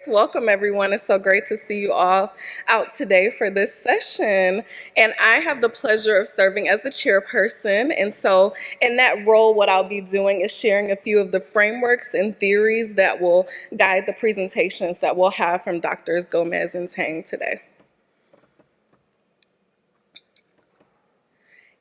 Welcome, everyone. It's so great to see you all out today for this session. And I have the pleasure of serving as the chairperson. And so, in that role, what I'll be doing is sharing a few of the frameworks and theories that will guide the presentations that we'll have from Drs. Gomez and Tang today.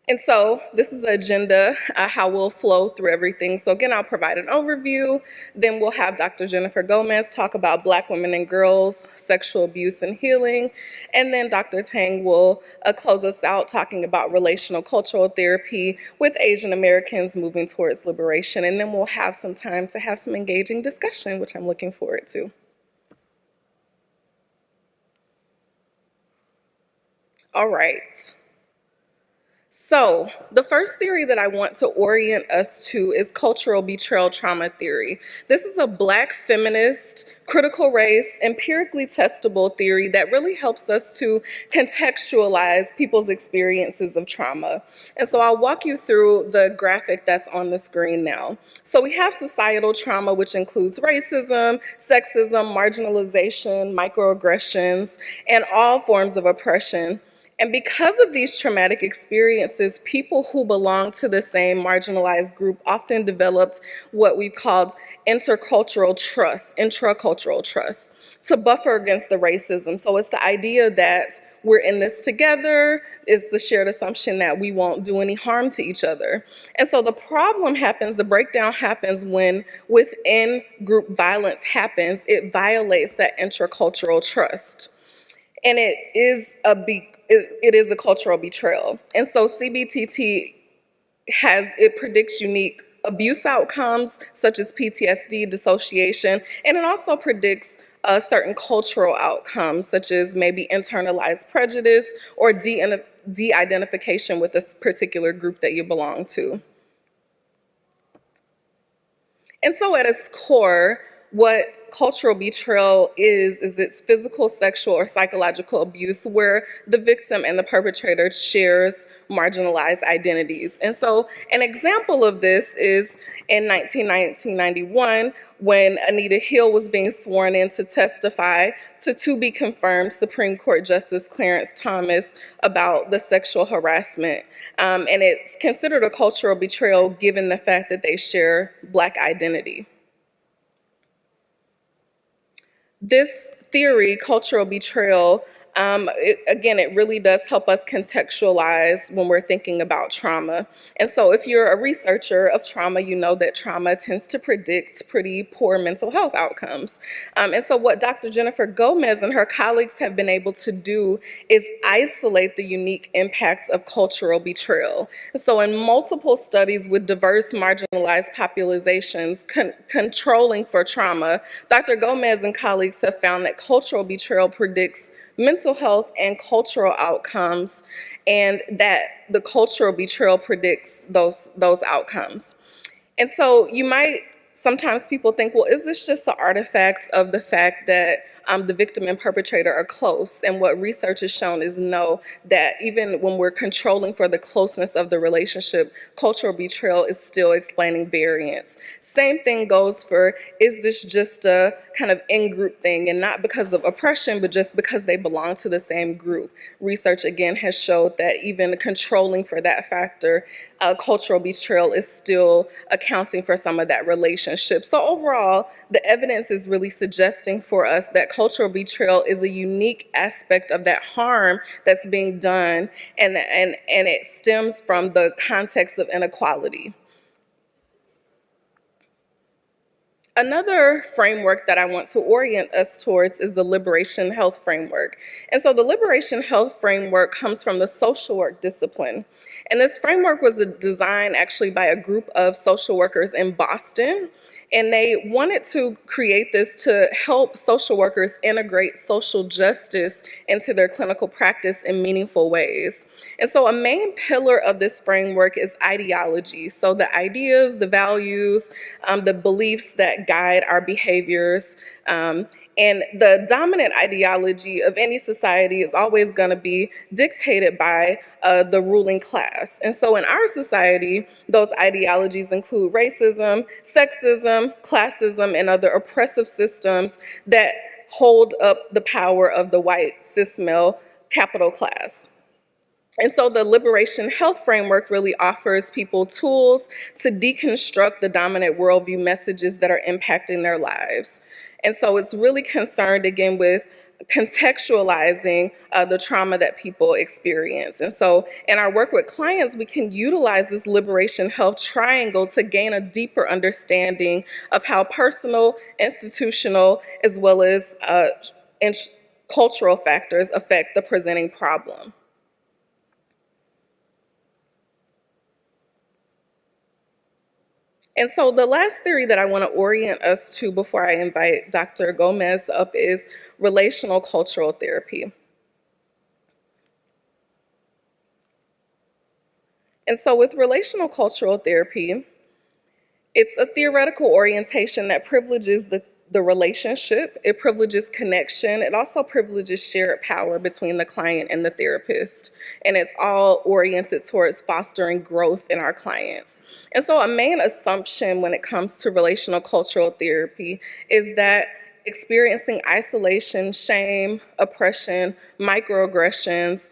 And so this is the agenda, how we'll flow through everything. So again, I'll provide an overview. Then we'll have Dr. Jennifer Gomez talk about Black women and girls, sexual abuse and healing. And then Dr. Tang will close us out talking about relational cultural therapy with Asian Americans moving towards liberation. And then we'll have some time to have some engaging discussion, which I'm looking forward to. All right. So the first theory that I want to orient us to is cultural betrayal trauma theory. This is a Black feminist, critical race, empirically testable theory that really helps us to contextualize people's experiences of trauma. And so I'll walk you through the graphic that's on the screen now. So we have societal trauma, which includes racism, sexism, marginalization, microaggressions, and all forms of oppression. And because of these traumatic experiences, people who belong to the same marginalized group often developed what we've called intracultural trust, to buffer against the racism. So it's the idea that we're in this together, is the shared assumption that we won't do any harm to each other. And so the problem happens, the breakdown happens when within group violence happens, it violates that intracultural trust. And it is a cultural betrayal. And so CBTT predicts unique abuse outcomes such as PTSD, dissociation, and it also predicts certain cultural outcomes such as maybe internalized prejudice or de-identification with this particular group that you belong to. And so at its core, what cultural betrayal is it's physical, sexual, or psychological abuse where the victim and the perpetrator shares marginalized identities. And so an example of this is in 1991, when Anita Hill was being sworn in to testify to be confirmed Supreme Court Justice Clarence Thomas about the sexual harassment. And it's considered a cultural betrayal given the fact that they share Black identity. This theory, cultural betrayal, it really does help us contextualize when we're thinking about trauma. And so if you're a researcher of trauma, you know that trauma tends to predict pretty poor mental health outcomes. And so what Dr. Jennifer Gomez and her colleagues have been able to do is isolate the unique impacts of cultural betrayal. So in multiple studies with diverse marginalized populations controlling for trauma, Dr. Gomez and colleagues have found that cultural betrayal predicts mental health and cultural outcomes, and that the cultural betrayal predicts those outcomes. And so sometimes people think, well, is this just an artifact of the fact that the victim and perpetrator are close? And what research has shown is no, that even when we're controlling for the closeness of the relationship, cultural betrayal is still explaining variance. Same thing goes for, is this just a kind of in-group thing, and not because of oppression, but just because they belong to the same group? Research, again, has showed that even controlling for that factor, cultural betrayal is still accounting for some of that relationship. So overall, the evidence is really suggesting for us that cultural betrayal is a unique aspect of that harm that's being done, and it stems from the context of inequality. Another framework that I want to orient us towards is the Liberation Health Framework. And so the Liberation Health Framework comes from the social work discipline. And this framework was designed actually by a group of social workers in Boston. And they wanted to create this to help social workers integrate social justice into their clinical practice in meaningful ways. And so a main pillar of this framework is ideology. So the ideas, the values, the beliefs that guide our behaviors. And the dominant ideology of any society is always going to be dictated by the ruling class. And so in our society, those ideologies include racism, sexism, classism, and other oppressive systems that hold up the power of the white cis male capital class. And so the Liberation Health Framework really offers people tools to deconstruct the dominant worldview messages that are impacting their lives. And so it's really concerned, again, with contextualizing the trauma that people experience. And so in our work with clients, we can utilize this Liberation Health Triangle to gain a deeper understanding of how personal, institutional, as well as cultural factors affect the presenting problem. And so the last theory that I want to orient us to before I invite Dr. Gomez up is relational cultural therapy. And so with relational cultural therapy, it's a theoretical orientation that privileges the relationship, it privileges connection, it also privileges shared power between the client and the therapist. And it's all oriented towards fostering growth in our clients. And so a main assumption when it comes to relational cultural therapy is that experiencing isolation, shame, oppression, microaggressions,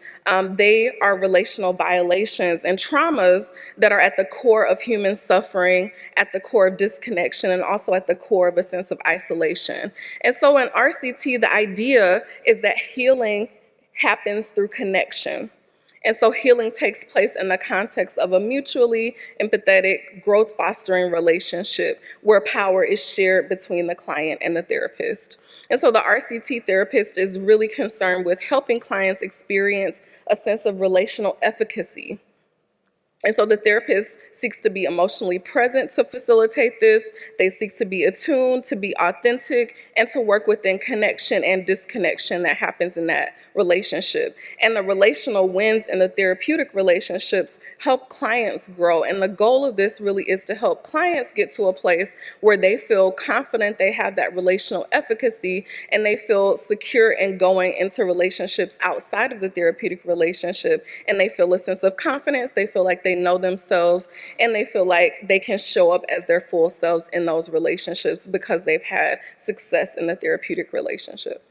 they are relational violations and traumas that are at the core of human suffering, at the core of disconnection, and also at the core of a sense of isolation. And so in RCT, the idea is that healing happens through connection. And so healing takes place in the context of a mutually empathetic, growth-fostering relationship where power is shared between the client and the therapist. And so the RCT therapist is really concerned with helping clients experience a sense of relational efficacy. And so the therapist seeks to be emotionally present to facilitate this. They seek to be attuned, to be authentic, and to work within connection and disconnection that happens in that relationship. And the relational wins in the therapeutic relationships help clients grow. And the goal of this really is to help clients get to a place where they feel confident they have that relational efficacy and they feel secure in going into relationships outside of the therapeutic relationship. And they feel a sense of confidence. They feel like they know themselves, and they feel like they can show up as their full selves in those relationships because they've had success in the therapeutic relationship.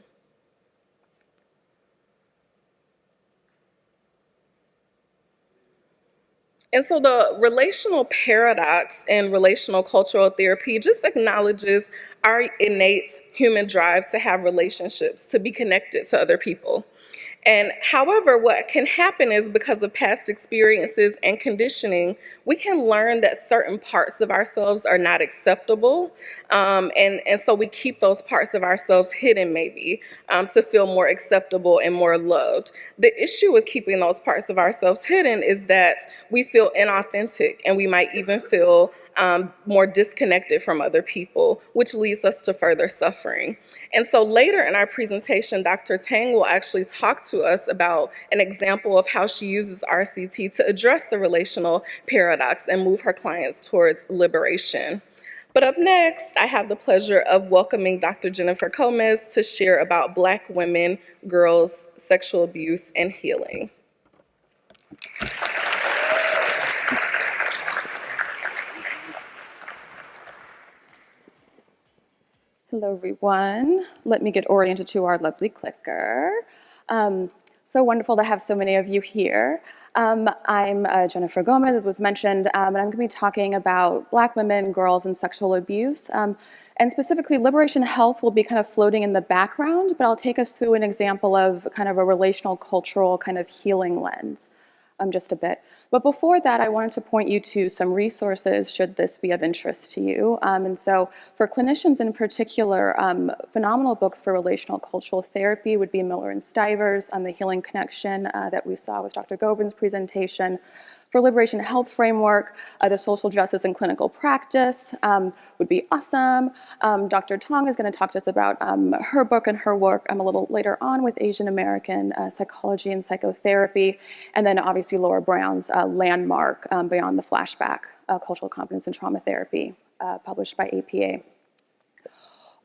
And so the relational paradox in relational cultural therapy just acknowledges our innate human drive to have relationships, to be connected to other people. And however, what can happen is because of past experiences and conditioning, we can learn that certain parts of ourselves are not acceptable. And so we keep those parts of ourselves hidden maybe to feel more acceptable and more loved. The issue with keeping those parts of ourselves hidden is that we feel inauthentic and we might even feel more disconnected from other people, which leads us to further suffering. And so later in our presentation, Dr. Tang will actually talk to us about an example of how she uses RCT to address the relational paradox and move her clients towards liberation. But up next, I have the pleasure of welcoming Dr. Jennifer Gomez to share about Black women, girls, sexual abuse, and healing. Hello, everyone. Let me get oriented to our lovely clicker. So wonderful to have so many of you here. I'm Jennifer Gomez, as was mentioned, and I'm going to be talking about Black women, girls, and sexual abuse. And specifically, Liberation Health will be kind of floating in the background, but I'll take us through an example of kind of a relational, cultural kind of healing lens. Just a bit. But before that, I wanted to point you to some resources should this be of interest to you. And so for clinicians in particular, phenomenal books for relational cultural therapy would be Miller and Stivers on the Healing Connection that we saw with Dr. Gobin's presentation. For Liberation Health Framework, the Social Justice and Clinical Practice would be awesome. Dr. Tong is going to talk to us about her book and her work a little later on with Asian American psychology and psychotherapy. And then obviously Laura Brown's landmark, Beyond the Flashback, Cultural Competence and Trauma Therapy, published by APA.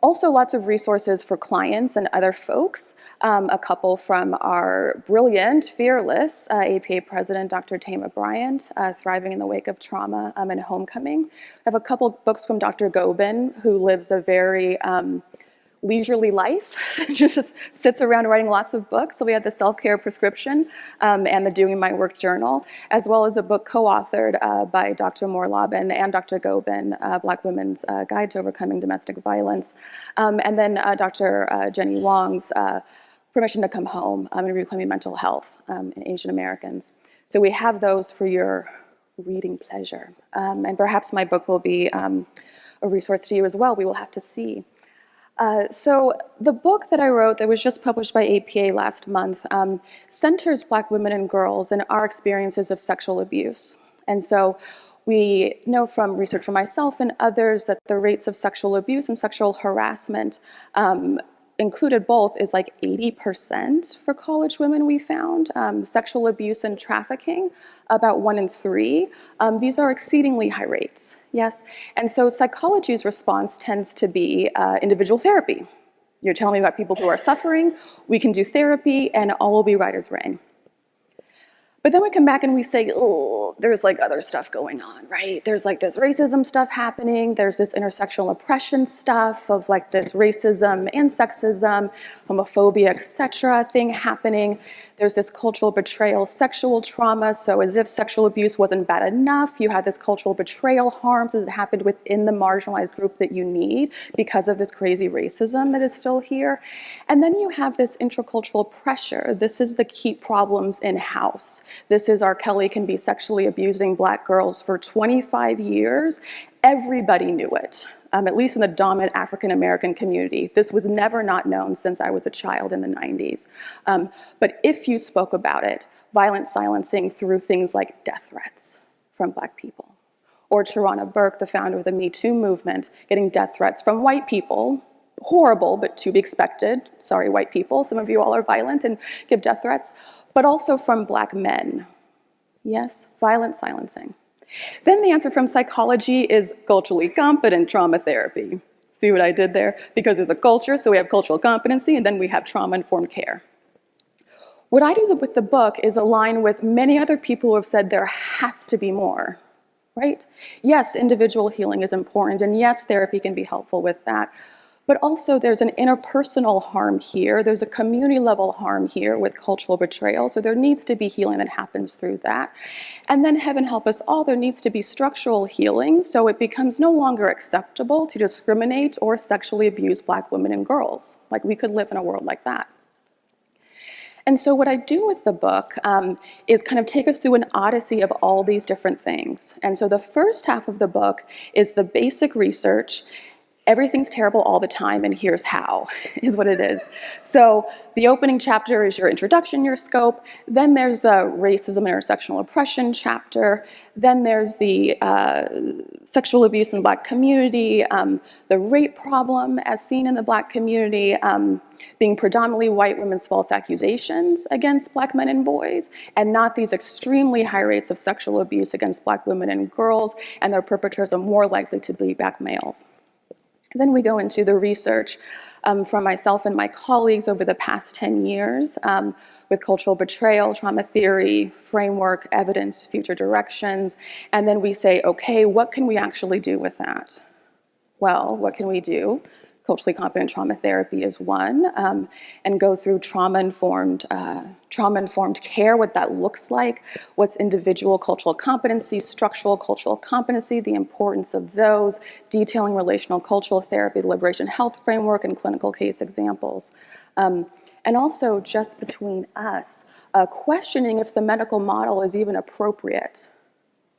Also lots of resources for clients and other folks. A couple from our brilliant, fearless APA president, Dr. Tama Bryant, Thriving in the Wake of Trauma and Homecoming. I have a couple books from Dr. Gobin, who lives a very leisurely life, just sits around writing lots of books. So we have the Self-Care Prescription and the Doing My Work Journal, as well as a book co-authored by Dr. Morlobin and Dr. Gobin, Black Women's Guide to Overcoming Domestic Violence, and then Dr. Jenny Wong's Permission to Come Home and Reclaiming Mental Health in Asian Americans. So we have those for your reading pleasure. And perhaps my book will be a resource to you as well. We will have to see. So the book that I wrote that was just published by APA last month centers Black women and girls and our experiences of sexual abuse. And so we know from research from myself and others that the rates of sexual abuse and sexual harassment included both is like 80% for college women we found. Sexual abuse and trafficking, about 1 in 3. These are exceedingly high rates, yes? And so psychology's response tends to be individual therapy. You're telling me about people who are suffering, we can do therapy and all will be right as rain. But then we come back and we say, oh, there's like other stuff going on, right? There's like this racism stuff happening. There's this intersectional oppression stuff of like this racism and sexism, homophobia, etc. thing happening. There's this cultural betrayal, sexual trauma. So as if sexual abuse wasn't bad enough, you have this cultural betrayal harms that happened within the marginalized group that you need because of this crazy racism that is still here. And then you have this intercultural pressure. This is the key problems in-house. This is R. Kelly can be sexually abusing Black girls for 25 years. Everybody knew it, at least in the dominant African-American community. This was never not known since I was a child in the 90s. But if you spoke about it, violent silencing through things like death threats from Black people. Or Tarana Burke, the founder of the Me Too movement, getting death threats from white people. Horrible, but to be expected. Sorry, white people, some of you all are violent and give death threats. But also from Black men. Yes, violent silencing. Then the answer from psychology is culturally competent trauma therapy. See what I did there? Because there's a culture, so we have cultural competency, and then we have trauma-informed care. What I do with the book is align with many other people who have said there has to be more, right? Yes, individual healing is important, and yes, therapy can be helpful with that. But also there's an interpersonal harm here. There's a community level harm here with cultural betrayal. So there needs to be healing that happens through that. And then heaven help us all, there needs to be structural healing. So it becomes no longer acceptable to discriminate or sexually abuse Black women and girls. Like we could live in a world like that. And so what I do with the book is kind of take us through an odyssey of all these different things. And so the first half of the book is the basic research. Everything's terrible all the time, and here's how, is what it is. So the opening chapter is your introduction, your scope. Then there's the racism and intersectional oppression chapter. Then there's the sexual abuse in the Black community, the rape problem as seen in the Black community, being predominantly white women's false accusations against Black men and boys, and not these extremely high rates of sexual abuse against Black women and girls, and their perpetrators are more likely to be Black males. Then we go into the research from myself and my colleagues over the past 10 years with cultural betrayal, trauma theory, framework, evidence, future directions. And then we say, okay, what can we actually do with that? Well, what can we do? Culturally competent trauma therapy is one, and go through trauma-informed care, what that looks like, what's individual cultural competency, structural cultural competency, the importance of those, detailing relational cultural therapy, the liberation health framework, and clinical case examples. And also, just between us, questioning if the medical model is even appropriate.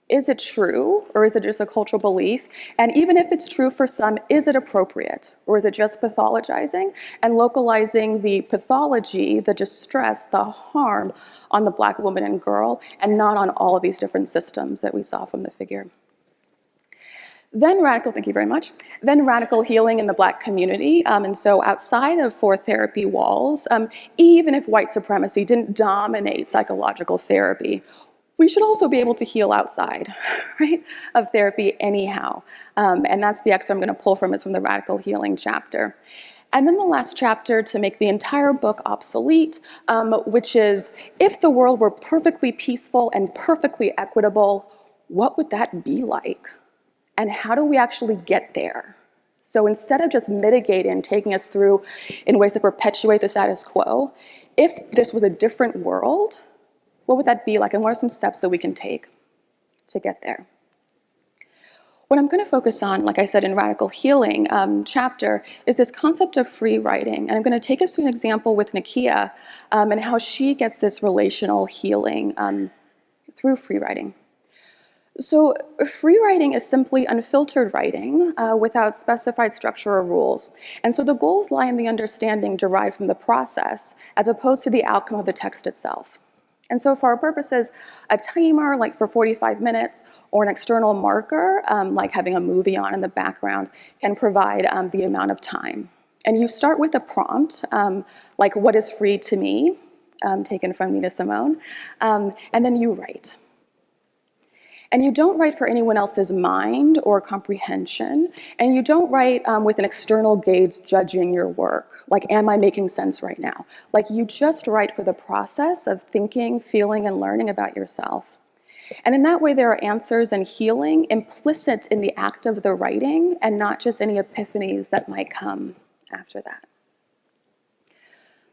Is it true, or is it just a cultural belief? And even if it's true for some, is it appropriate? Or is it just pathologizing and localizing the pathology, the distress, the harm on the Black woman and girl, and not on all of these different systems that we saw from the figure? Then thank you very much. Then radical healing in the Black community. And so outside of 4 therapy walls, even if white supremacy didn't dominate psychological therapy, we should also be able to heal outside, right, of therapy anyhow. And that's the excerpt I'm going to pull from, is from the radical healing chapter. And then the last chapter to make the entire book obsolete, which is, if the world were perfectly peaceful and perfectly equitable, what would that be like? And how do we actually get there? So instead of just mitigating, taking us through in ways that perpetuate the status quo, if this was a different world, what would that be like? And what are some steps that we can take to get there? What I'm going to focus on, like I said in Radical Healing chapter, is this concept of free writing. And I'm going to take us through an example with Nakia and how she gets this relational healing through free writing. So free writing is simply unfiltered writing without specified structure or rules. And so the goals lie in the understanding derived from the process as opposed to the outcome of the text itself. And so for our purposes, a timer like for 45 minutes or an external marker like having a movie on in the background can provide the amount of time. And you start with a prompt like what is free to me, taken from Nina Simone, and then you write. And you don't write for anyone else's mind or comprehension, and you don't write with an external gaze judging your work, like, am I making sense right now? Like, you just write for the process of thinking, feeling, and learning about yourself. And in that way, there are answers and healing implicit in the act of the writing, and not just any epiphanies that might come after that.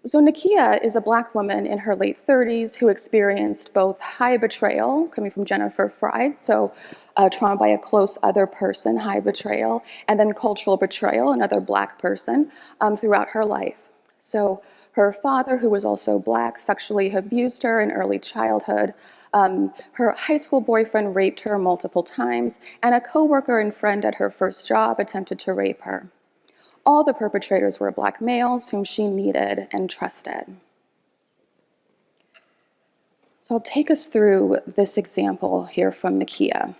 So Nakia is a Black woman in her late 30s who experienced both high betrayal, coming from Jennifer Fried, so trauma by a close other person, high betrayal, and then cultural betrayal, another Black person, throughout her life. So her father, who was also Black, sexually abused her in early childhood. Her high school boyfriend raped her multiple times, and a coworker and friend at her first job attempted to rape her. All the perpetrators were Black males whom she needed and trusted. So I'll take us through this example here from Nakia.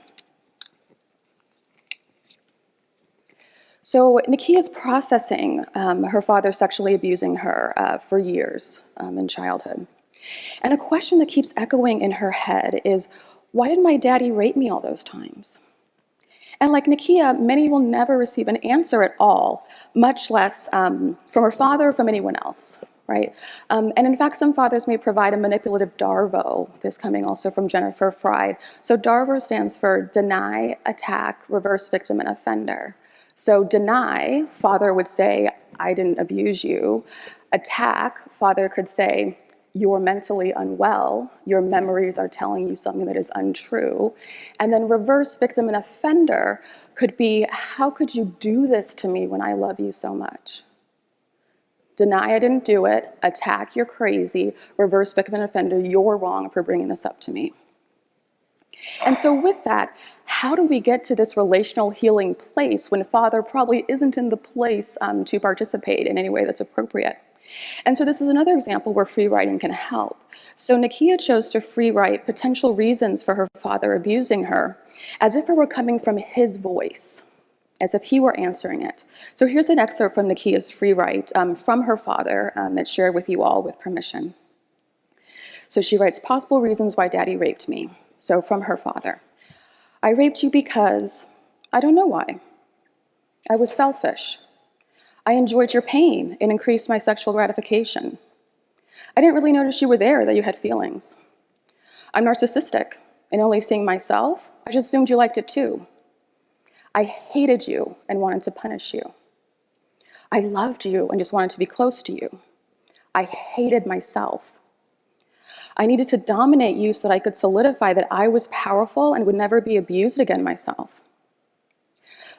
So Nakia's processing her father sexually abusing her for years in childhood. And a question that keeps echoing in her head is, why did my daddy rape me all those times? And like Nakia, many will never receive an answer at all, much less from her father or from anyone else, right? And in fact, some fathers may provide a manipulative DARVO, this coming also from Jennifer Fried. So DARVO stands for deny, attack, reverse victim, and offender. So deny, father would say, I didn't abuse you. Attack, father could say, you're mentally unwell, your memories are telling you something that is untrue. And then reverse victim and offender could be, how could you do this to me when I love you so much? Deny I didn't do it, attack you're crazy, reverse victim and offender, you're wrong for bringing this up to me. And so with that, how do we get to this relational healing place when father probably isn't in the place to participate in any way that's appropriate? And so this is another example where free writing can help. So Nakia chose to free write potential reasons for her father abusing her, as if it were coming from his voice, as if he were answering it. So here's an excerpt from Nakia's free write from her father that's shared with you all with permission. So she writes, possible reasons why daddy raped me. So from her father, I raped you because I don't know why. I was selfish. I enjoyed your pain and increased my sexual gratification. I didn't really notice you were there, that you had feelings. I'm narcissistic, and only seeing myself, I just assumed you liked it too. I hated you and wanted to punish you. I loved you and just wanted to be close to you. I hated myself. I needed to dominate you so that I could solidify that I was powerful and would never be abused again myself.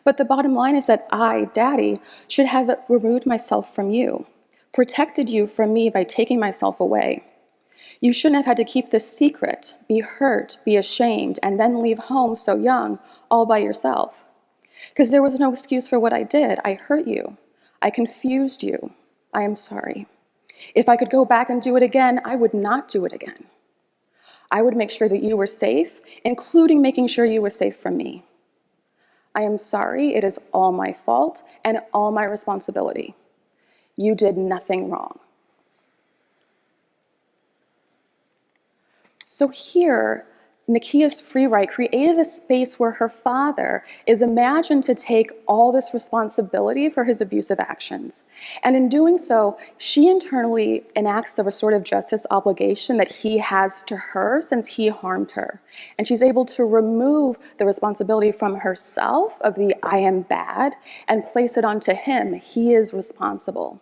But the bottom line is that I, daddy, should have removed myself from you, protected you from me by taking myself away. You shouldn't have had to keep this secret, be hurt, be ashamed, and then leave home so young, all by yourself. Because there was no excuse for what I did. I hurt you. I confused you. I am sorry. If I could go back and do it again, I would not do it again. I would make sure that you were safe, including making sure you were safe from me. I am sorry, it is all my fault and all my responsibility. You did nothing wrong. So here, Nakia's free write created a space where her father is imagined to take all this responsibility for his abusive actions. And in doing so, she internally enacts the restorative justice obligation that he has to her since he harmed her. And she's able to remove the responsibility from herself of the I am bad and place it onto him. He is responsible.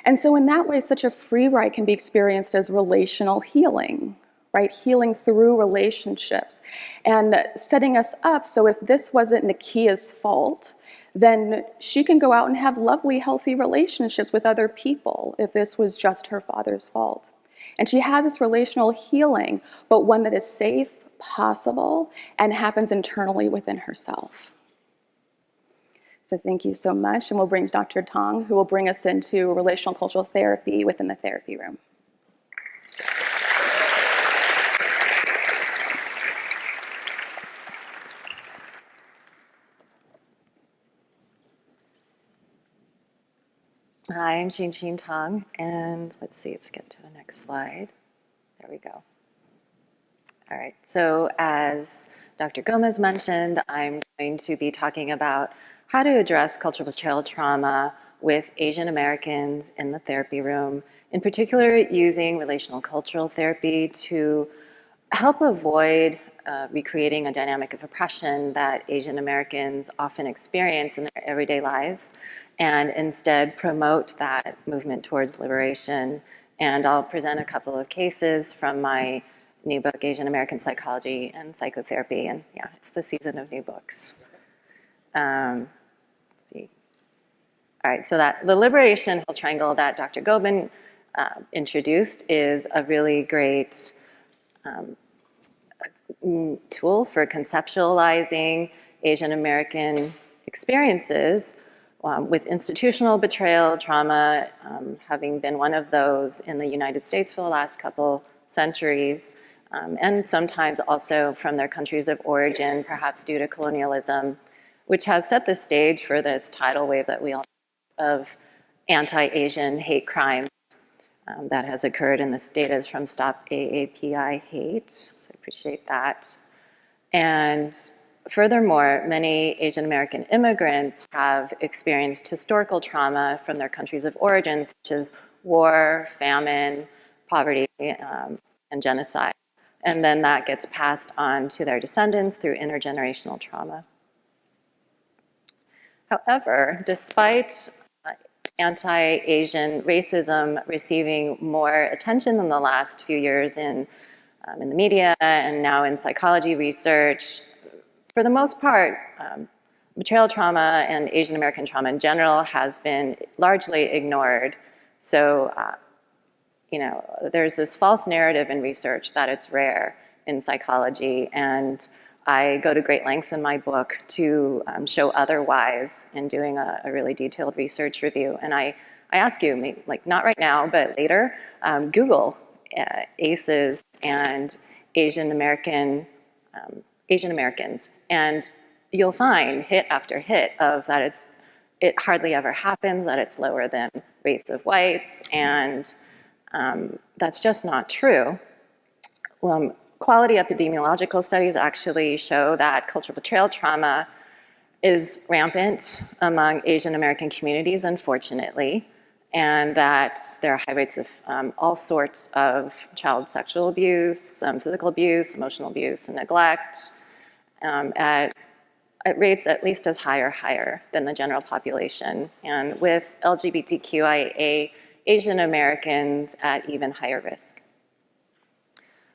And so in that way, such a free write can be experienced as relational healing, right? Healing through relationships and setting us up so if this wasn't Nakia's fault, then she can go out and have lovely, healthy relationships with other people if this was just her father's fault. And she has this relational healing, but one that is safe, possible, and happens internally within herself. So thank you so much, and we'll bring Dr. Tong, who will bring us into relational cultural therapy within the therapy room. Hi, I'm Xin Tong, and let's get to the next slide. There we go. All right, so as Dr. Gomez mentioned, I'm going to be talking about how to address cultural betrayal trauma with Asian Americans in the therapy room, in particular using relational cultural therapy to help avoid recreating a dynamic of oppression that Asian Americans often experience in their everyday lives, and instead promote that movement towards liberation. And I'll present a couple of cases from my new book, Asian American Psychology and Psychotherapy. And yeah, it's the season of new books. Let's see. All right, so that the liberation triangle that Dr. Gobin introduced is a really great tool for conceptualizing Asian American experiences with institutional betrayal trauma, having been one of those in the United States for the last couple centuries, and sometimes also from their countries of origin, perhaps due to colonialism, which has set the stage for this tidal wave that we all know of anti-Asian hate crime that has occurred, and this data is from Stop AAPI Hate, so I appreciate that. And furthermore, many Asian American immigrants have experienced historical trauma from their countries of origin, such as war, famine, poverty, and genocide. And then that gets passed on to their descendants through intergenerational trauma. However, despite anti-Asian racism receiving more attention in the last few years in the media and now in psychology research, for the most part, betrayal trauma and Asian American trauma in general has been largely ignored. So, there's this false narrative in research that it's rare in psychology, and I go to great lengths in my book to show otherwise in doing a really detailed research review. And I ask you, maybe, like not right now, but later, Google ACEs and Asian Americans, and you'll find hit after hit of that it hardly ever happens, that it's lower than rates of whites, and that's just not true. Quality epidemiological studies actually show that cultural betrayal trauma is rampant among Asian American communities, unfortunately, and that there are high rates of all sorts of child sexual abuse, physical abuse, emotional abuse, and neglect at rates at least as high or higher than the general population, and with LGBTQIA Asian Americans at even higher risk.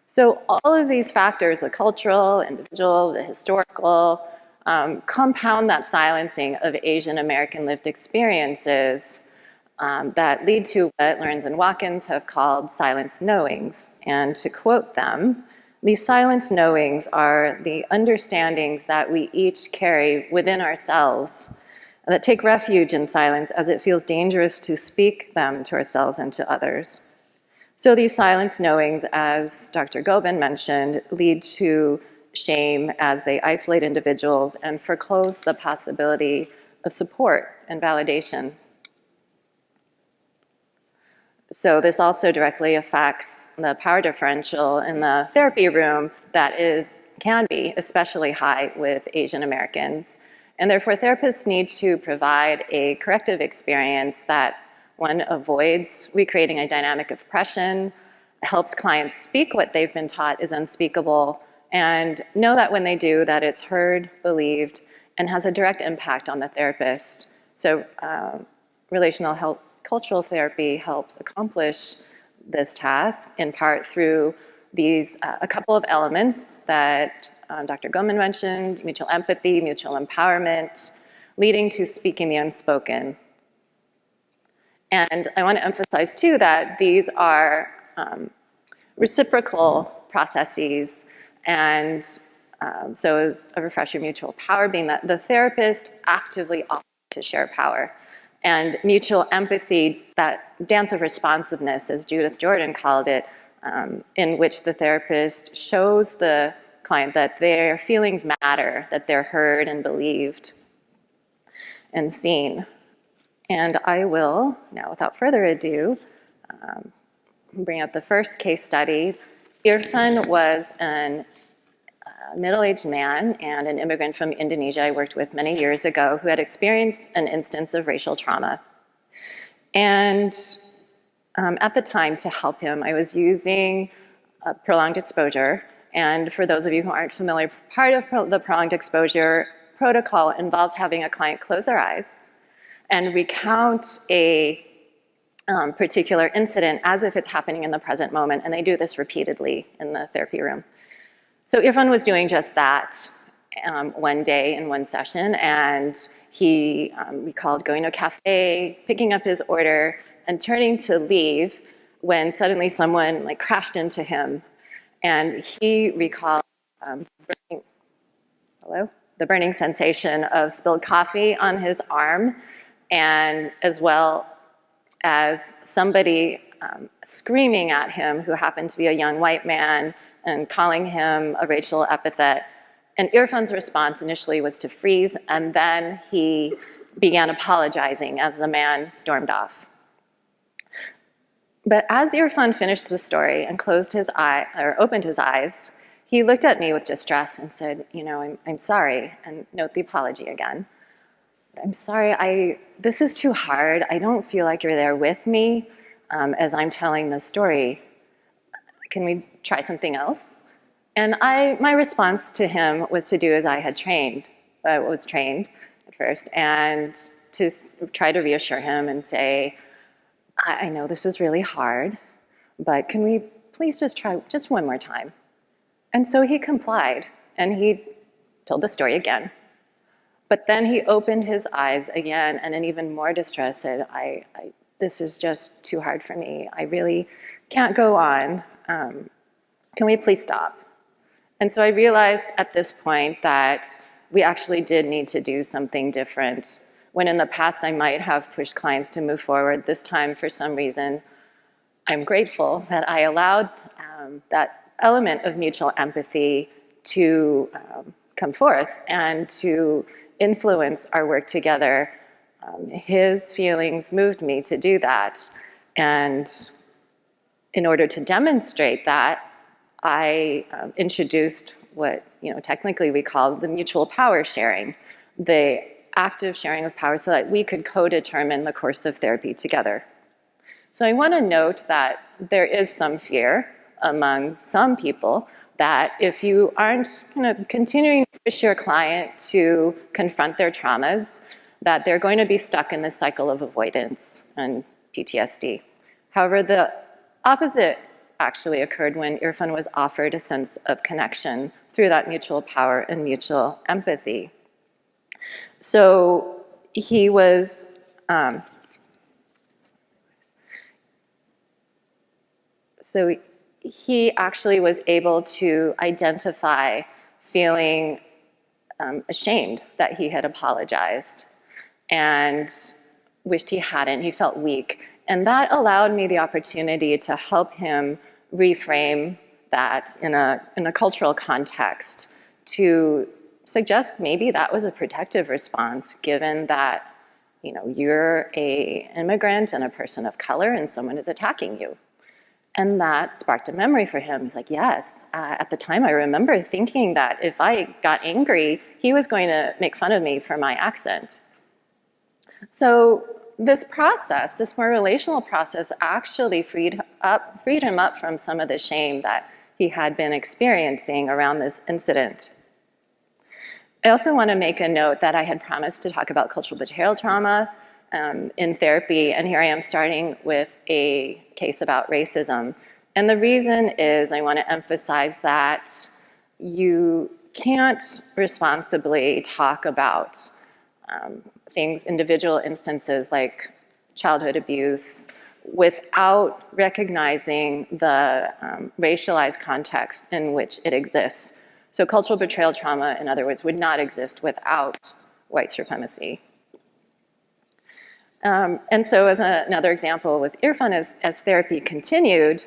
So all of these factors, the cultural, individual, the historical, compound that silencing of Asian American lived experiences that lead to what Lorenz and Watkins have called silence knowings. And to quote them, these silence knowings are the understandings that we each carry within ourselves that take refuge in silence as it feels dangerous to speak them to ourselves and to others. So these silence knowings, as Dr. Gobin mentioned, lead to shame as they isolate individuals and foreclose the possibility of support and validation. So this also directly affects the power differential in the therapy room that can be especially high with Asian Americans. And therefore, therapists need to provide a corrective experience that, one, avoids recreating a dynamic of oppression, helps clients speak what they've been taught is unspeakable, and know that when they do, that it's heard, believed, and has a direct impact on the therapist. So relational health cultural therapy helps accomplish this task, in part through these, a couple of elements that Dr. Goman mentioned: mutual empathy, mutual empowerment, leading to speaking the unspoken. And I want to emphasize, too, that these are reciprocal processes. And so as a refresher, mutual power being that the therapist actively offers to share power. And mutual empathy, that dance of responsiveness, as Judith Jordan called it, in which the therapist shows the client that their feelings matter, that they're heard and believed and seen. And I will, now without further ado, bring up the first case study. Irfan was a middle-aged man and an immigrant from Indonesia I worked with many years ago who had experienced an instance of racial trauma. And at the time, to help him, I was using prolonged exposure. And for those of you who aren't familiar, part of the prolonged exposure protocol involves having a client close their eyes and recount a particular incident as if it's happening in the present moment. And they do this repeatedly in the therapy room. So Irfan was doing just that one day in one session, and he recalled going to a cafe, picking up his order, and turning to leave when suddenly someone crashed into him. And he recalled the burning sensation of spilled coffee on his arm, and as well as somebody screaming at him who happened to be a young white man and calling him a racial epithet. And Irfan's response initially was to freeze, and then he began apologizing as the man stormed off. But as Irfan finished the story and opened his eyes, he looked at me with distress and said, I'm sorry, and note the apology again. I'm sorry, this is too hard. I don't feel like you're there with me as I'm telling the story. Can we try something else? And my response to him was to do as I was trained at first, and to try to reassure him and say, I know this is really hard, but can we please just try just one more time? And so he complied, and he told the story again. But then he opened his eyes again, and in even more distress said, this is just too hard for me. I really can't go on. Can we please stop? And so I realized at this point that we actually did need to do something different. When in the past I might have pushed clients to move forward, this time for some reason, I'm grateful that I allowed that element of mutual empathy to come forth and to influence our work together. His feelings moved me to do that. And in order to demonstrate that, I introduced what technically we call the mutual power sharing, the active sharing of power so that we could co-determine the course of therapy together. So I want to note that there is some fear among some people that if you aren't continuing to push your client to confront their traumas, that they're going to be stuck in this cycle of avoidance and PTSD. However, the opposite actually occurred when Irfan was offered a sense of connection through that mutual power and mutual empathy. So he was, he actually was able to identify feeling ashamed that he had apologized and wished he hadn't. He felt weak. And that allowed me the opportunity to help him reframe that in a cultural context, to suggest maybe that was a protective response, given that you're an immigrant and a person of color and someone is attacking you. And that sparked a memory for him. He's like, yes, at the time I remember thinking that if I got angry, he was going to make fun of me for my accent. So this process, this more relational process, actually freed him up from some of the shame that he had been experiencing around this incident. I also want to make a note that I had promised to talk about cultural betrayal trauma in therapy, and here I am starting with a case about racism. And the reason is I want to emphasize that you can't responsibly talk about things, individual instances like childhood abuse, without recognizing the racialized context in which it exists. So cultural betrayal trauma, in other words, would not exist without white supremacy. And so as another example with Irfan, as therapy continued,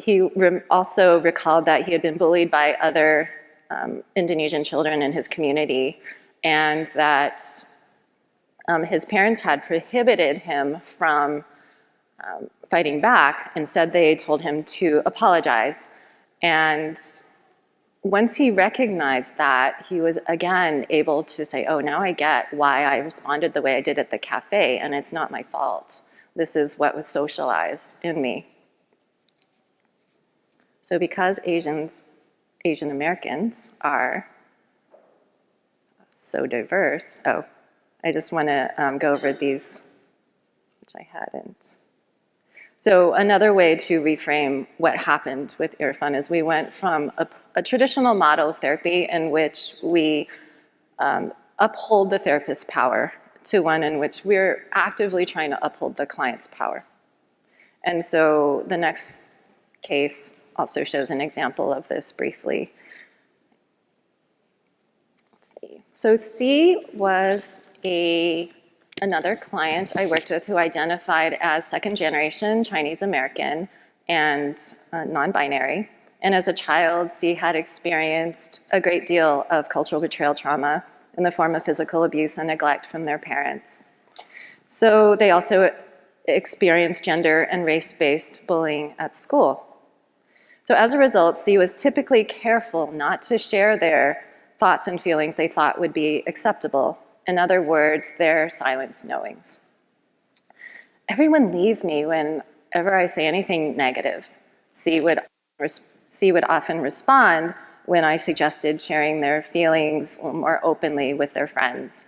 he also recalled that he had been bullied by other Indonesian children in his community, and that his parents had prohibited him from fighting back. Instead, they told him to apologize. And once he recognized that, he was again able to say, oh, now I get why I responded the way I did at the cafe, and it's not my fault. This is what was socialized in me. So because Asian Americans are so diverse, I just want to go over these, which I hadn't. So another way to reframe what happened with Irfan is we went from a traditional model of therapy in which we uphold the therapist's power to one in which we're actively trying to uphold the client's power. And so the next case also shows an example of this briefly. Let's see. So C was another client I worked with who identified as second-generation Chinese American and non-binary. And as a child, C had experienced a great deal of cultural betrayal trauma in the form of physical abuse and neglect from their parents. So they also experienced gender and race-based bullying at school. So as a result, C was typically careful not to share their thoughts and feelings they thought would be acceptable. In other words, their silent knowings. Everyone leaves me whenever I say anything negative. C would often respond when I suggested sharing their feelings more openly with their friends.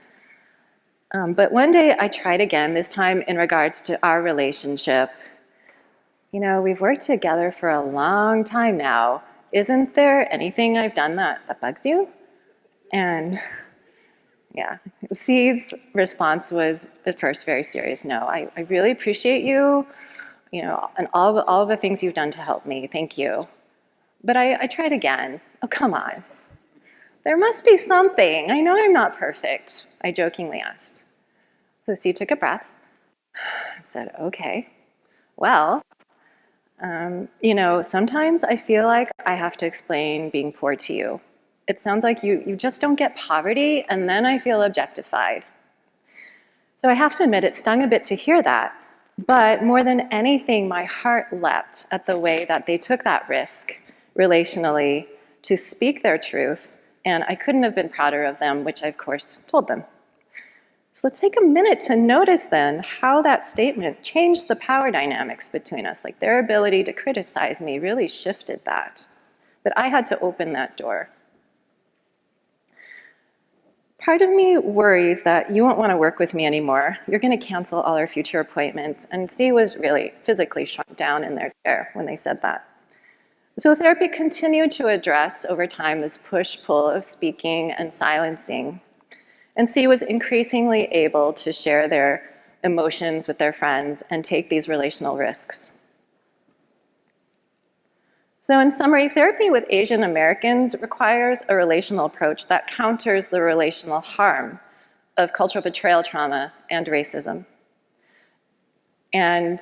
But one day I tried again, this time in regards to our relationship. We've worked together for a long time now. Isn't there anything I've done that bugs you? And yeah, C's response was at first very serious. No, I really appreciate you, and all of the things you've done to help me. Thank you. But I tried again. Oh, come on. There must be something. I know I'm not perfect, I jokingly asked. So C took a breath and said, okay, well, sometimes I feel like I have to explain being poor to you. It sounds like you just don't get poverty, and then I feel objectified. So I have to admit, it stung a bit to hear that, but more than anything, my heart leapt at the way that they took that risk relationally to speak their truth, and I couldn't have been prouder of them, which I, of course, told them. So let's take a minute to notice then how that statement changed the power dynamics between us. Like their ability to criticize me really shifted that, but I had to open that door. Part of me worries that you won't want to work with me anymore. You're going to cancel all our future appointments. And C was really physically shrunk down in their chair when they said that. So therapy continued to address over time this push-pull of speaking and silencing. And C was increasingly able to share their emotions with their friends and take these relational risks. So in summary, therapy with Asian Americans requires a relational approach that counters the relational harm of cultural betrayal trauma and racism. And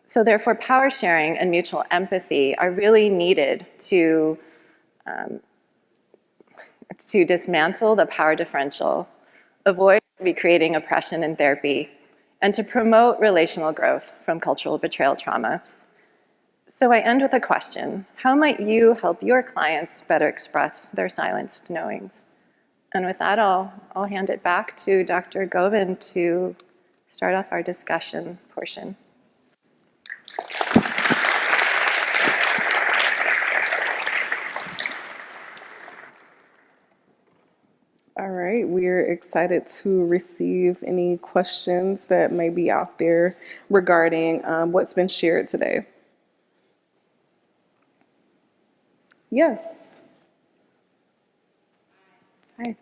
so therefore, power sharing and mutual empathy are really needed to dismantle the power differential avoid recreating oppression in therapy, and to promote relational growth from cultural betrayal trauma. So I end with a question. How might you help your clients better express their silenced knowings? And with that, I'll hand it back to Dr. Govind to start off our discussion portion. All right, we're excited to receive any questions that may be out there regarding what's been shared today. Yes. Hi.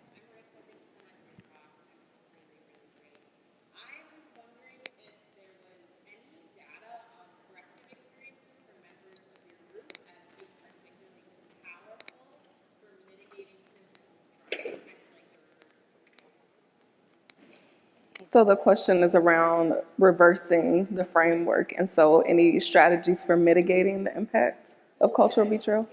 So the question is around reversing the framework, and so any strategies for mitigating the impact of cultural betrayal?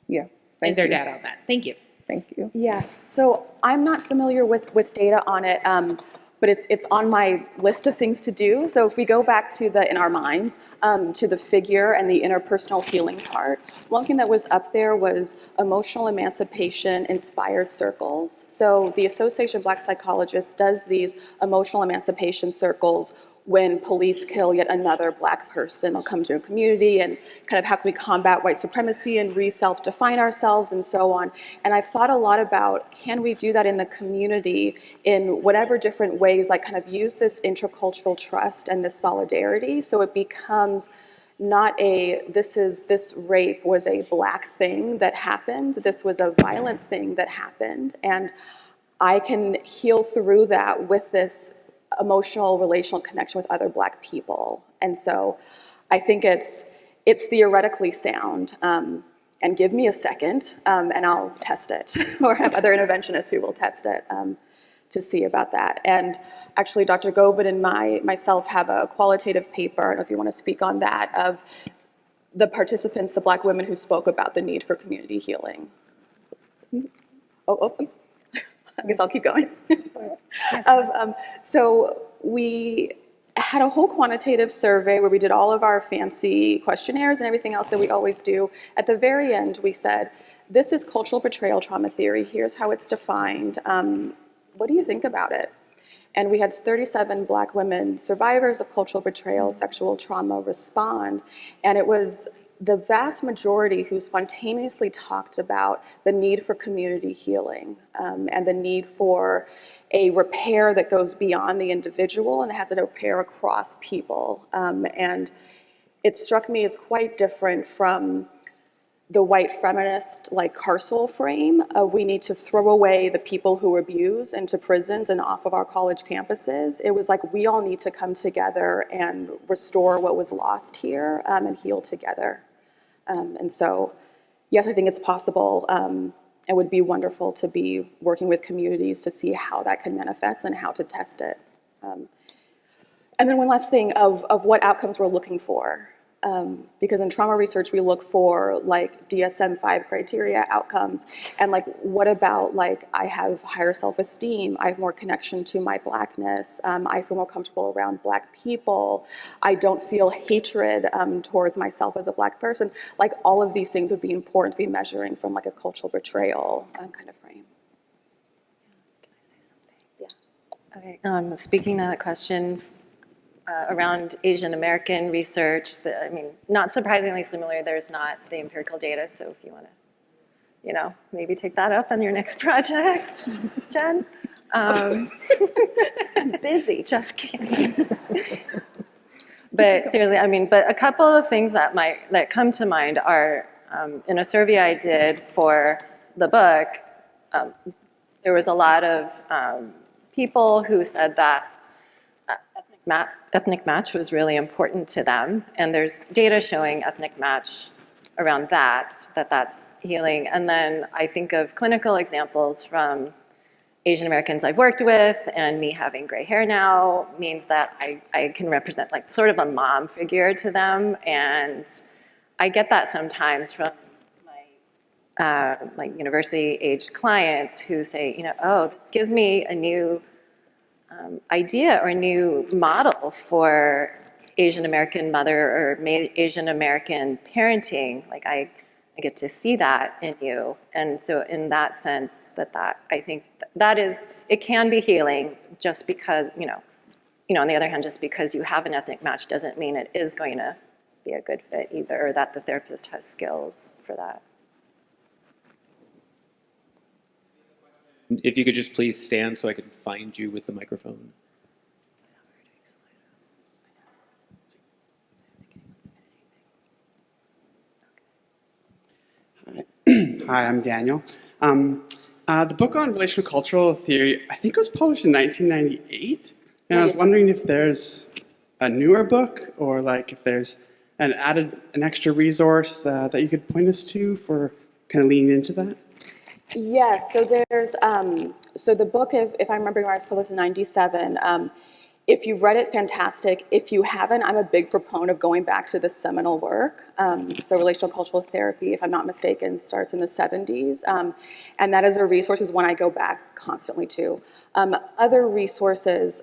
Yeah. Is there data on that? Thank you. Thank you. Yeah, so I'm not familiar with data on it, but it's on my list of things to do. So if we go back to in our minds, to the figure and the interpersonal healing part, one thing that was up there was emotional emancipation inspired circles. So the Association of Black Psychologists does these emotional emancipation circles when police kill yet another Black person. They'll come to a community and kind of how can we combat white supremacy and re-self-define ourselves and so on. And I've thought a lot about, can we do that in the community in whatever different ways, like kind of use this intercultural trust and this solidarity so it becomes not this rape was a Black thing that happened, this was a violent thing that happened, and I can heal through that with this emotional relational connection with other Black people. And so I think it's theoretically sound. And give me a second and I'll test it or have other interventionists who will test it to see about that. And actually Dr. Govind and myself have a qualitative paper, I don't know if you want to speak on that, of the participants, the Black women who spoke about the need for community healing. Oh. I guess I'll keep going. So we had a whole quantitative survey where we did all of our fancy questionnaires and everything else that we always do. At the very end, we said, this is cultural betrayal trauma theory. Here's how it's defined. What do you think about it? And we had 37 Black women survivors of cultural betrayal, sexual trauma respond. And it was the vast majority who spontaneously talked about the need for community healing and the need for a repair that goes beyond the individual and has a repair across people. And it struck me as quite different from the white feminist like carceral frame. We need to throw away the people who abuse into prisons and off of our college campuses. It was like we all need to come together and restore what was lost here and heal together. And so, yes, I think it's possible. It would be wonderful to be working with communities to see how that can manifest and how to test it. And then one last thing of what outcomes we're looking for. Because in trauma research, we look for like DSM-5 criteria outcomes. And like, what about like, I have higher self-esteem, I have more connection to my Blackness, I feel more comfortable around Black people, I don't feel hatred towards myself as a Black person. Like all of these things would be important to be measuring from like a cultural betrayal kind of frame. Can I say something? Yeah. Okay, speaking to that question, around Asian American research, I mean, not surprisingly similar, there's not the empirical data, so if you want to, maybe take that up on your next project, Jen. I'm busy, just kidding. But seriously, I mean, but a couple of things that come to mind are, in a survey I did for the book, there was a lot of people who said that ethnic match was really important to them, and there's data showing ethnic match around that's healing. And then I think of clinical examples from Asian Americans I've worked with, and me having gray hair now means that I can represent like sort of a mom figure to them. And I get that sometimes from my like university-aged clients who say, oh, this gives me a new idea or a new model for Asian American mother or Asian American parenting. Like I get to see that in you. And so in that sense, I think that is, it can be healing just because, on the other hand, just because you have an ethnic match doesn't mean it is going to be a good fit either, or that the therapist has skills for that. If you could just please stand so I can find you with the microphone. Hi, I'm Daniel. The book on relational cultural theory, I think it was published in 1998, and I was wondering if there's a newer book or like if there's an extra resource that you could point us to for kind of leaning into that. Yes, so there's, so the book, if I'm remembering right, it's published in 97. If you've read it, fantastic. If you haven't, I'm a big proponent of going back to the seminal work. So relational cultural therapy, if I'm not mistaken, starts in the 70s. And that is a resource, is one I go back constantly to. Other resources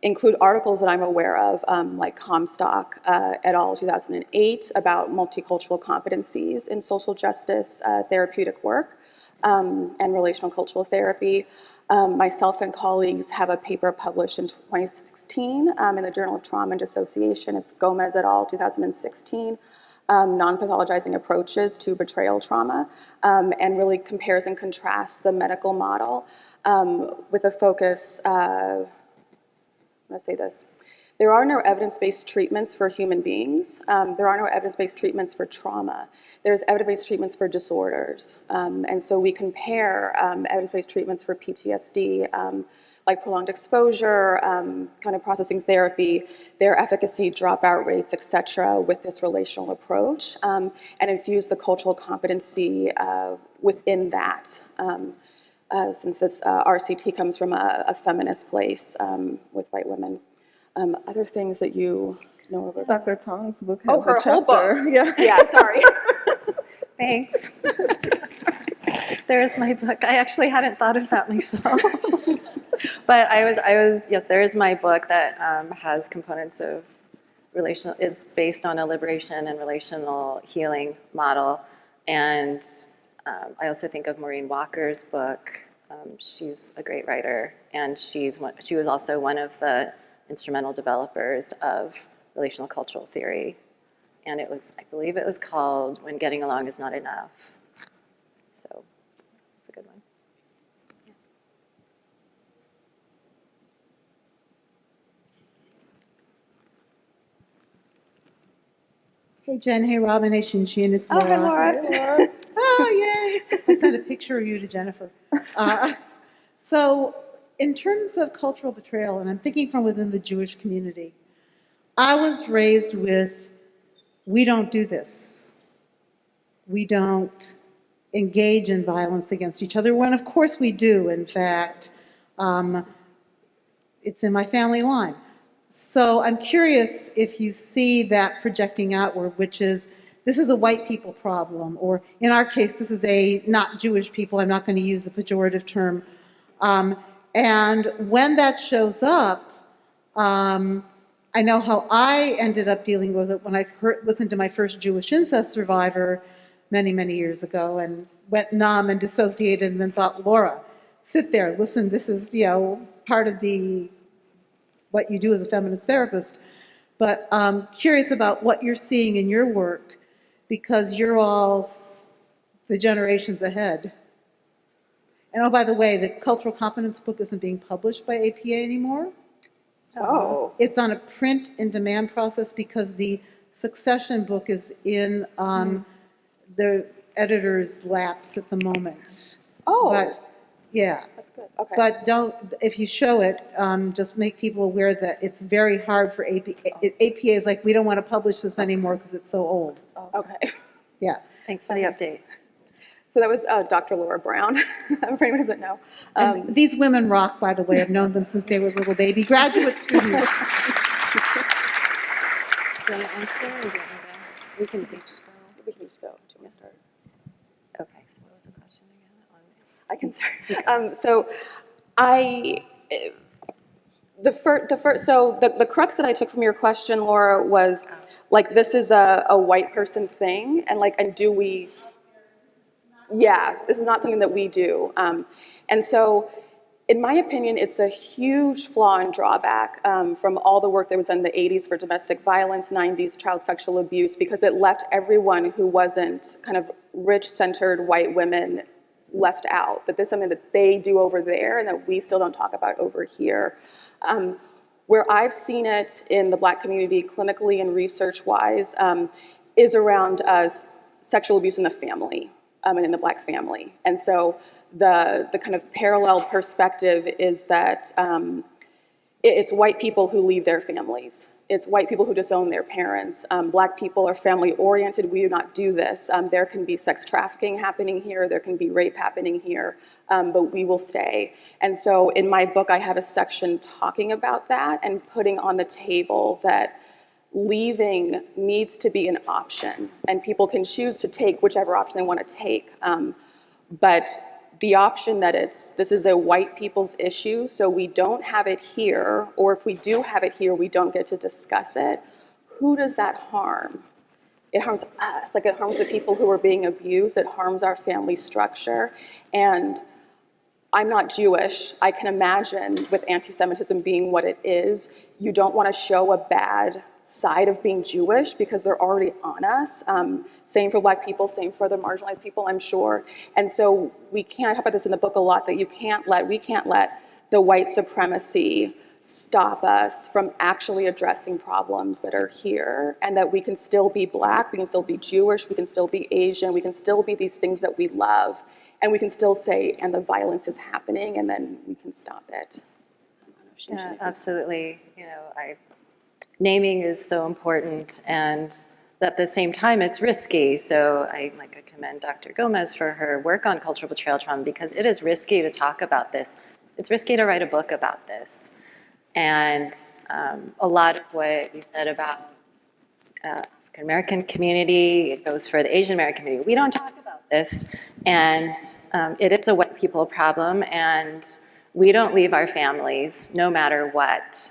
include articles that I'm aware of, like Comstock et al. 2008, about multicultural competencies in social justice therapeutic work. And relational cultural therapy. Myself and colleagues have a paper published in 2016 in the Journal of Trauma and Dissociation. It's Gomez et al. 2016, non-pathologizing approaches to betrayal trauma, and really compares and contrasts the medical model with a focus, I'm going to say this. There are no evidence-based treatments for human beings. There are no evidence-based treatments for trauma. There's evidence-based treatments for disorders. And so we compare evidence-based treatments for PTSD, like prolonged exposure, kind of processing therapy, their efficacy, dropout rates, et cetera, with this relational approach, and infuse the cultural competency within that. Since this RCT comes from a feminist place with white women. Other things that you know about Dr. Tong's book has her a whole chapter. book. Yeah. Yeah, sorry. Thanks. There's my book. I actually hadn't thought of that myself. But yes, there is my book that has components of is based on a liberation and relational healing model. And I also think of Maureen Walker's book. She's a great writer, and she was also one of the instrumental developers of relational cultural theory. And I believe it was called When Getting Along Is Not Enough. So it's a good one. Yeah. Hey, Jen. Hey, Robin. Hey, Shinshin. It's Laura. Hi, Laura. Oh, yay. I sent a picture of you to Jennifer. So in terms of cultural betrayal, and I'm thinking from within the Jewish community, I was raised with, we don't do this. We don't engage in violence against each other, when of course we do. In fact, it's in my family line. So I'm curious if you see that projecting outward, which is, this is a white people problem, or in our case, this is a not Jewish people. I'm not going to use the pejorative term. And when that shows up, I know how I ended up dealing with it when I listened to my first Jewish incest survivor many, many years ago, and went numb and dissociated, and then thought, Laura, sit there, listen, this is, part of what you do as a feminist therapist. But curious about what you're seeing in your work, because you're all the generations ahead. And oh, by the way, the cultural competence book isn't being published by APA anymore. Oh. It's on a print and demand process because the succession book is in the editor's laps at the moment. Oh. But yeah. That's good. Okay. But if you show it, just make people aware that it's very hard for APA. APA is like, we don't want to publish this anymore because it's so old. Okay. Yeah. Thanks for the update. So that was Dr. Laura Brown, for anyone who doesn't know. And these women rock, by the way. I've known them since they were little baby graduate students. Do you want to answer, or do you want me to? We can each go. We can just go. Do you want to start? Okay, so what was the question again? I can start. So the crux that I took from your question, Laura, was like, this is a white person thing, and like, and do we, yeah, this is not something that we do. And so, in my opinion, it's a huge flaw and drawback from all the work that was done in the 80s for domestic violence, 90s child sexual abuse, because it left everyone who wasn't kind of rich-centered white women left out, that this is something that they do over there and that we still don't talk about over here. Where I've seen it in the Black community, clinically and research-wise, is around sexual abuse in the family and in the Black family. And so the kind of parallel perspective is that it's white people who leave their families. It's white people who disown their parents. Black people are family-oriented. We do not do this. There can be sex trafficking happening here. There can be rape happening here, but we will stay. And so in my book, I have a section talking about that and putting on the table that leaving needs to be an option, and people can choose to take whichever option they want to take. But the option that this is a white people's issue, so we don't have it here, or if we do have it here, we don't get to discuss it. Who does that harm? It harms us, like it harms the people who are being abused, it harms our family structure. And I'm not Jewish. I can imagine with anti-Semitism being what it is, you don't want to show a bad side of being Jewish because they're already on us. Same for Black people, same for other marginalized people, I'm sure. And so we can't, I talk about this in the book a lot, that we can't let the white supremacy stop us from actually addressing problems that are here, and that we can still be Black, we can still be Jewish, we can still be Asian, we can still be these things that we love, and we can still say, and the violence is happening, and then we can stop it. Yeah, absolutely. You know, naming is so important, and at the same time, it's risky. So I commend Dr. Gomez for her work on cultural betrayal trauma, because it is risky to talk about this. It's risky to write a book about this. And a lot of what you said about African American community, it goes for the Asian American community. We don't talk about this, and it is a white people problem, and we don't leave our families no matter what.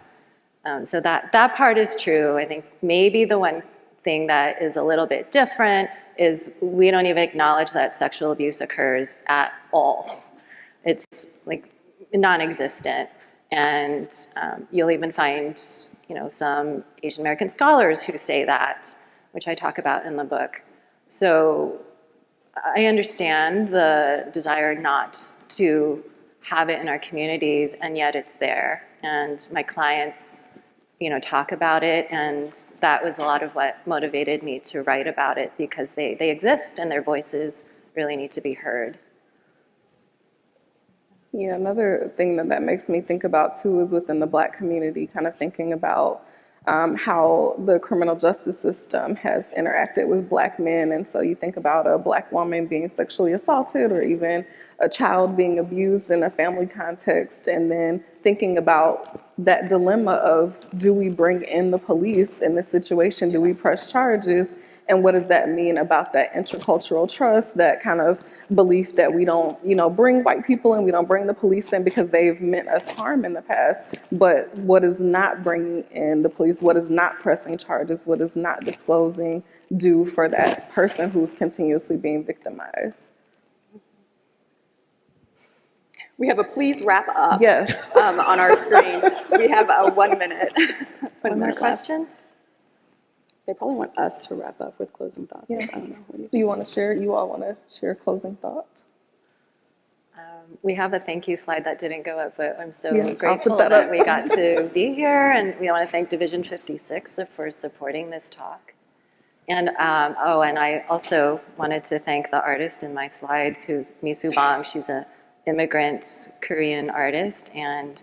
So that part is true. I think maybe the one thing that is a little bit different is we don't even acknowledge that sexual abuse occurs at all. It's like non-existent. And you'll even find, some Asian American scholars who say that, which I talk about in the book. So I understand the desire not to have it in our communities, and yet it's there. And my clients, talk about it, and that was a lot of what motivated me to write about it, because they exist and their voices really need to be heard. Yeah, another thing that makes me think about too is within the Black community, kind of thinking about how the criminal justice system has interacted with Black men. And so you think about a Black woman being sexually assaulted, or even a child being abused in a family context, and then thinking about that dilemma of, do we bring in the police in this situation? Do we press charges? And what does that mean about that intercultural trust, that kind of belief that we don't, bring white people in, we don't bring the police in because they've meant us harm in the past. But what is not bringing in the police, what is not pressing charges, what is not disclosing do for that person who's continuously being victimized? We have a please wrap up. Yes. On our screen. We have 1 minute. One more question? They probably want us to wrap up with closing thoughts. Yeah. I don't know. What do you Do you want to share? You all want to share closing thoughts? We have a thank you slide that didn't go up, but I'm so Yeah, I'll grateful put that that up. we got to be here, and we want to thank Division 56 for supporting this talk. And and I also wanted to thank the artist in my slides, who's Misu Bang. She's an immigrant Korean artist and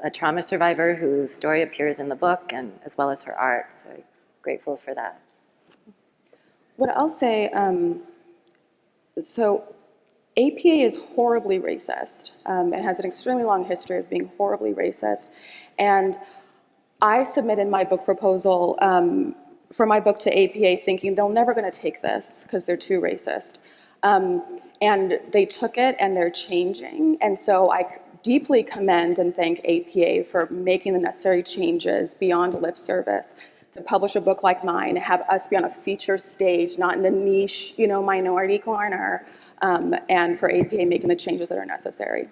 a trauma survivor whose story appears in the book, and as well as her art. So grateful for that. What I'll say, So APA is horribly racist. It has an extremely long history of being horribly racist. And I submitted my book proposal for my book to APA thinking they're never going to take this because they're too racist. And they took it and they're changing. And so I deeply commend and thank APA for making the necessary changes beyond lip service to publish a book like mine, have us be on a feature stage, not in the niche, minority corner, and for APA making the changes that are necessary.